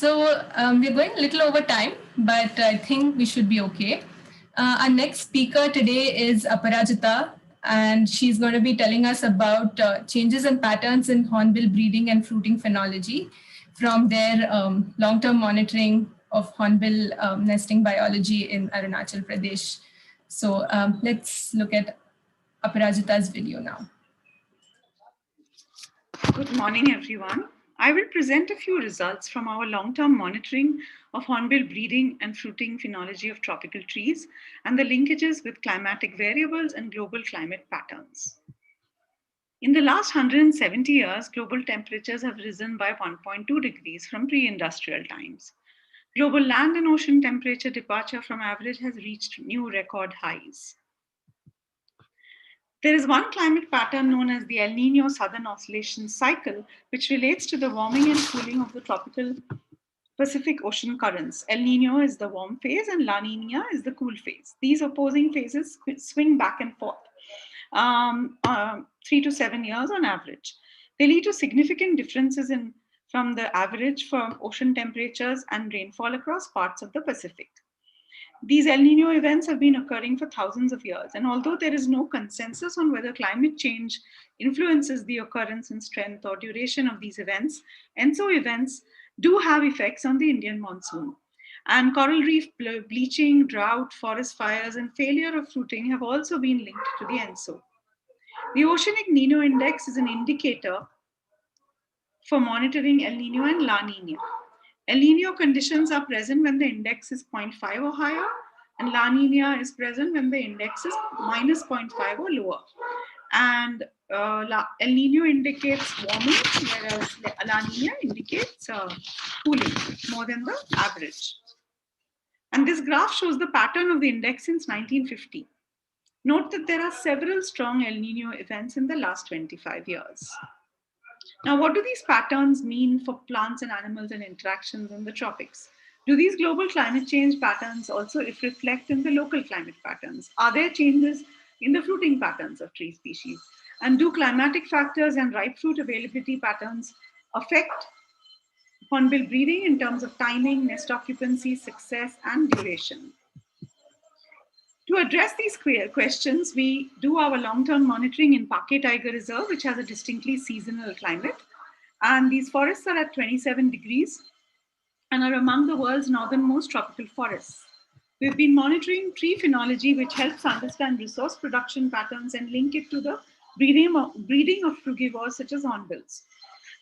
We're going a little over time, but I think we should be okay. Our next speaker today is Aparajita, and she's going to be telling us about changes and patterns in hornbill breeding and fruiting phenology from their long-term monitoring of hornbill nesting biology in Arunachal Pradesh. So let's look at Aparajita's video now. Good morning, everyone. I will present a few results from our long-term monitoring of hornbill breeding and fruiting phenology of tropical trees and the linkages with climatic variables and global climate patterns. In the last 170 years, global temperatures have risen by 1.2 degrees from pre-industrial times. Global land and ocean temperature departure from average has reached new record highs. There is one climate pattern known as the El Niño Southern Oscillation Cycle, which relates to the warming and cooling of the tropical Pacific Ocean currents. El Niño is the warm phase and La Niña is the cool phase. These opposing phases swing back and forth 3 to 7 years on average. They lead to significant differences from the average for ocean temperatures and rainfall across parts of the Pacific. These El Niño events have been occurring for thousands of years, and although there is no consensus on whether climate change influences the occurrence and strength or duration of these events, ENSO events do have effects on the Indian monsoon. And coral reef bleaching, drought, forest fires, and failure of fruiting have also been linked to the ENSO. The Oceanic Nino Index is an indicator for monitoring El Niño and La Niña. El Niño conditions are present when the index is 0.5 or higher, and La Niña is present when the index is minus 0.5 or lower. And El Niño indicates warming, whereas La Niña indicates cooling more than the average. And this graph shows the pattern of the index since 1950. Note that there are several strong El Niño events in the last 25 years. Now, what do these patterns mean for plants and animals and interactions in the tropics? Do these global climate change patterns also reflect in the local climate patterns? Are there changes in the fruiting patterns of tree species? And do climatic factors and ripe fruit availability patterns affect hornbill breeding in terms of timing, nest occupancy, success, and duration? To address these questions, we do our long-term monitoring in Pake Tiger Reserve, which has a distinctly seasonal climate. And these forests are at 27 degrees and are among the world's northernmost tropical forests. We've been monitoring tree phenology, which helps understand resource production patterns and link it to the breeding of frugivores such as hornbills.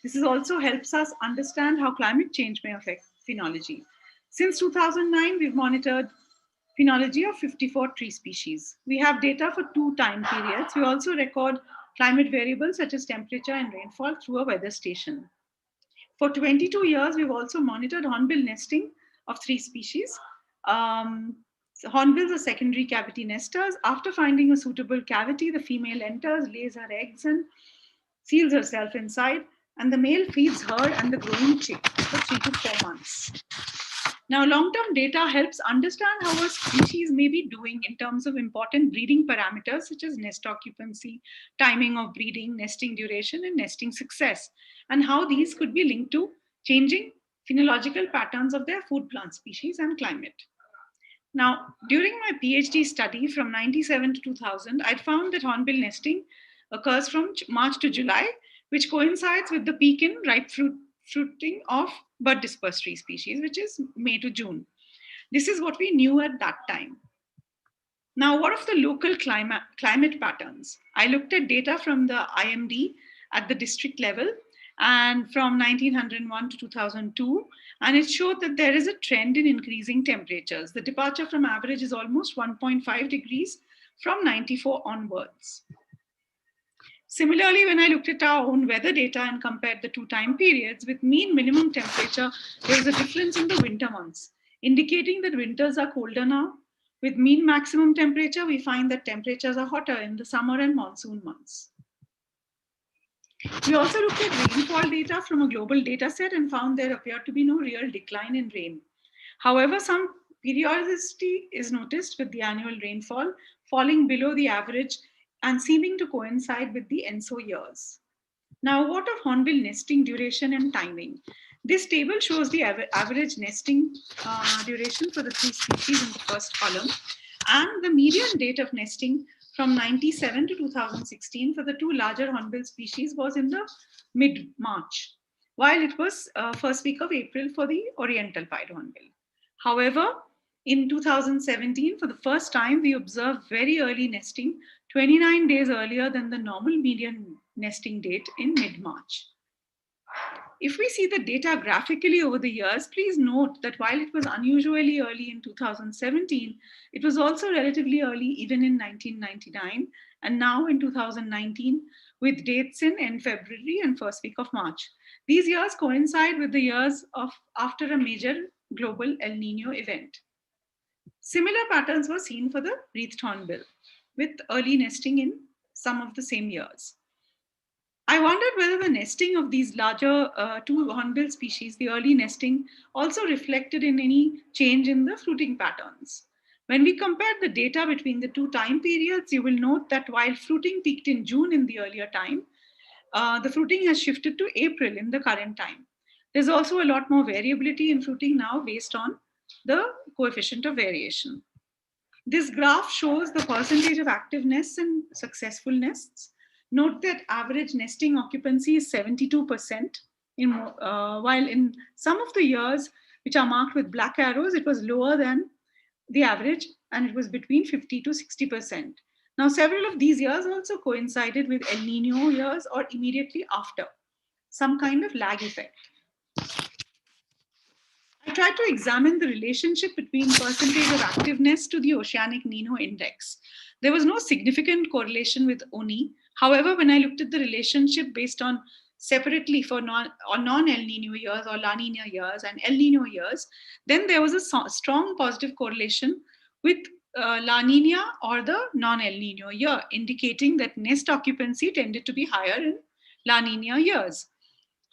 This also helps us understand how climate change may affect phenology. Since 2009, we've monitored phenology of 54 tree species. We have data for 2 time periods. We also record climate variables such as temperature and rainfall through a weather station. For 22 years, we've also monitored hornbill nesting of 3 species. Hornbills are secondary cavity nesters. After finding a suitable cavity, the female enters, lays her eggs and seals herself inside, and the male feeds her and the growing chick for 3 to 4 months. Now, long-term data helps understand how a species may be doing in terms of important breeding parameters such as nest occupancy, timing of breeding, nesting duration, and nesting success, and how these could be linked to changing phenological patterns of their food plant species and climate. Now, during my PhD study from 1997 to 2000, I found that hornbill nesting occurs from March to July, which coincides with the peak in ripe fruiting of bud dispersed tree species, which is May to June. This is what we knew at that time. Now, what of the local climate patterns? I looked at data from the IMD at the district level and from 1901 to 2002, and it showed that there is a trend in increasing temperatures. The departure from average is almost 1.5 degrees from 94 onwards. Similarly, when I looked at our own weather data and compared the 2 time periods with mean minimum temperature, there was a difference in the winter months, indicating that winters are colder now. With mean maximum temperature, we find that temperatures are hotter in the summer and monsoon months. We also looked at rainfall data from a global data set and found there appeared to be no real decline in rain. However, some periodicity is noticed with the annual rainfall falling below the average and seeming to coincide with the ENSO years. Now, what of hornbill nesting duration and timing? This table shows the average nesting duration for the three species in the first column and the median date of nesting from 97 to 2016 for the two larger hornbill species was in the mid-March, while it was first week of April for the oriental pied hornbill. However, in 2017, for the first time, we observed very early nesting, 29 days earlier than the normal median nesting date in mid-March. If we see the data graphically over the years, please note that while it was unusually early in 2017, it was also relatively early even in 1999 and now in 2019 with dates in end February and first week of March. These years coincide with the years of after a major global El Nino event. Similar patterns were seen for the wreathed hornbill with early nesting in some of the same years. I wondered whether the nesting of these larger two hornbill species, the early nesting, also reflected in any change in the fruiting patterns. When we compared the data between the two time periods, you will note that while fruiting peaked in June in the earlier time, the fruiting has shifted to April in the current time. There's also a lot more variability in fruiting now based on the coefficient of variation. This graph shows the percentage of active nests and successful nests. Note that average nesting occupancy is 72%, while in some of the years which are marked with black arrows, it was lower than the average and it was between 50 to 60%. Now, several of these years also coincided with El Nino years or immediately after, some kind of lag effect. I tried to examine the relationship between percentage of activeness to the Oceanic Nino Index. There was no significant correlation with ONI. However, when I looked at the relationship based on separately for non-El Nino years or La Nina years and El Nino years, then there was a strong positive correlation with La Nina or the non-El Nino year, indicating that nest occupancy tended to be higher in La Nina years.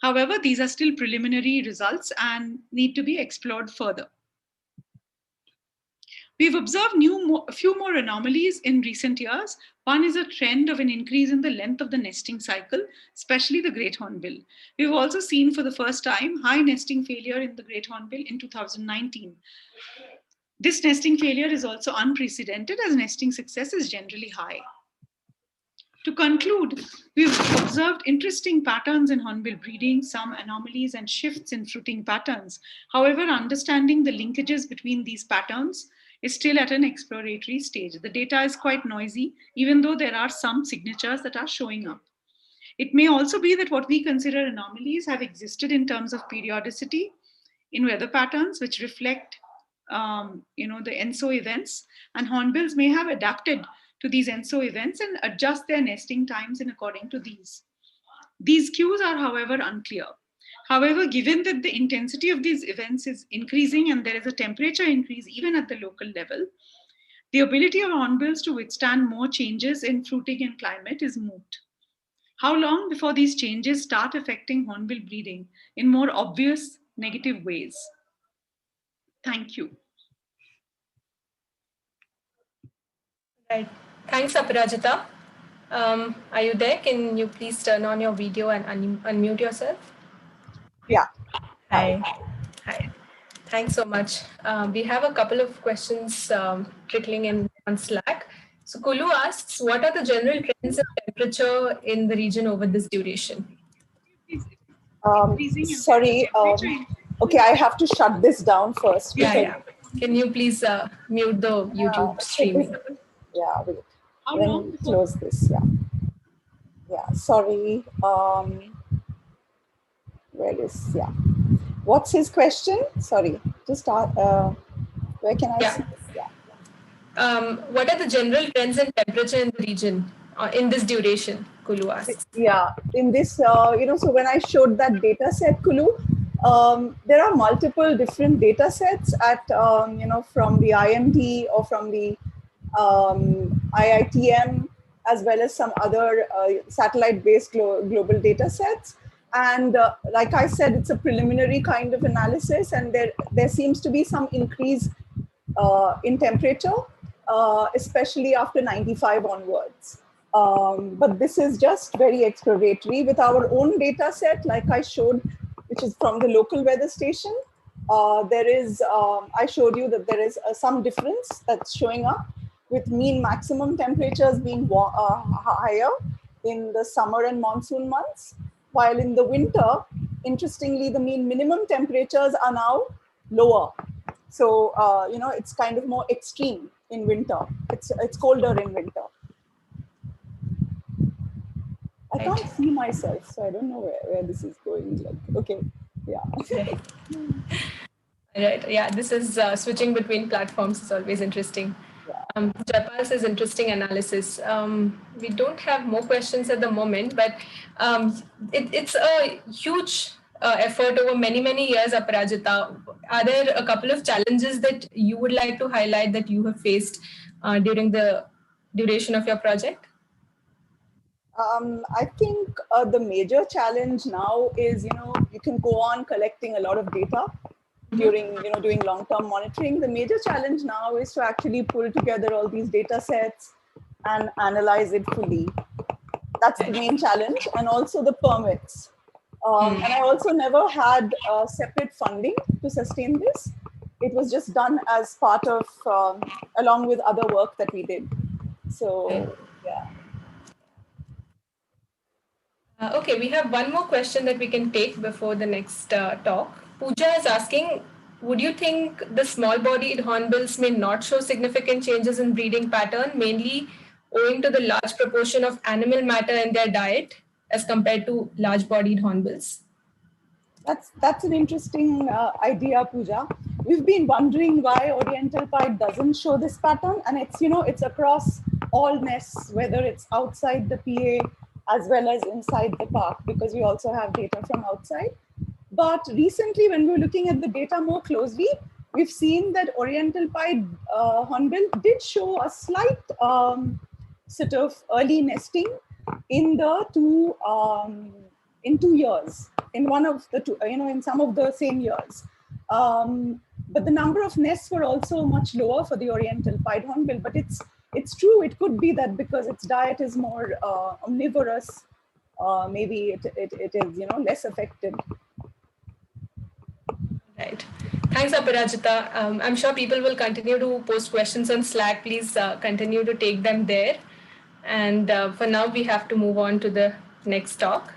However, these are still preliminary results and need to be explored further. We've observed a few more anomalies in recent years. One is a trend of an increase in the length of the nesting cycle, especially the great hornbill. We've also seen for the first time high nesting failure in the great hornbill in 2019. This nesting failure is also unprecedented as nesting success is generally high. To conclude, we've observed interesting patterns in hornbill breeding, some anomalies and shifts in fruiting patterns. However, understanding the linkages between these patterns is still at an exploratory stage. The data is quite noisy, even though there are some signatures that are showing up. It may also be that what we consider anomalies have existed in terms of periodicity in weather patterns, which reflect the ENSO events, and hornbills may have adapted to these ENSO events and adjust their nesting times in according to these. These cues are, however, unclear. However, given that the intensity of these events is increasing and there is a temperature increase even at the local level, the ability of hornbills to withstand more changes in fruiting and climate is moot. How long before these changes start affecting hornbill breeding in more obvious negative ways? Thank you. Right. Thanks, Aparajita. Are you there? Can you please turn on your video and unmute yourself? Yeah. Hi. Hi. Thanks so much. We have a couple of questions trickling in on Slack. So Kulu asks, what are the general trends in temperature in the region over this duration? Sorry. Okay, I have to shut this down first. Yeah. Can you please mute the YouTube streaming? Yeah, wait. Let me close this. Yeah. Sorry. What's his question? Sorry. Just where can I see this? Yeah. What are the general trends in temperature in the region in this duration? Kulu asks. Yeah. In this, so when I showed that data set, Kulu, there are multiple different data sets at from the IMD or from the IITM, as well as some other satellite-based global data sets. And like I said, it's a preliminary kind of analysis, and there seems to be some increase in temperature, especially after 95 onwards. But this is just very exploratory. With our own data set, like I showed, which is from the local weather station. There is, I showed you that there is some difference that's showing up with mean maximum temperatures being higher in the summer and monsoon months, while in the winter, interestingly, the mean minimum temperatures are now lower. So, it's kind of more extreme in winter. It's colder in winter. I can't see myself, so I don't know where this is going. Like, okay, yeah. Right. Yeah, this is switching between platforms is always interesting. Yeah. Jaipal says interesting analysis. We don't have more questions at the moment, but it's a huge effort over many, many years, Aparajita. Are there a couple of challenges that you would like to highlight that you have faced during the duration of your project? I think the major challenge now is, you can go on collecting a lot of data during, doing long-term monitoring. The major challenge now is to actually pull together all these data sets and analyze it fully. That's the main challenge, and also the permits. And I also never had separate funding to sustain this. It was just done as part of, along with other work that we did. So, yeah. Okay, we have one more question that we can take before the next talk. Pooja is asking, would you think the small-bodied hornbills may not show significant changes in breeding pattern, mainly owing to the large proportion of animal matter in their diet as compared to large-bodied hornbills? That's an interesting idea, Pooja. We've been wondering why Oriental Pied doesn't show this pattern, and it's across all nests, whether it's outside the PA as well as inside the park, because we also have data from outside. But recently, when we were looking at the data more closely, we've seen that Oriental Pied hornbill did show a slight sort of early nesting in the in 2 years, in one of the two, in some of the same years. But the number of nests were also much lower for the Oriental Pied hornbill. But it's true, it could be that because its diet is more omnivorous, maybe it is less affected. Right. Thanks, Aparajita. I'm sure people will continue to post questions on Slack. Please continue to take them there. And for now, we have to move on to the next talk.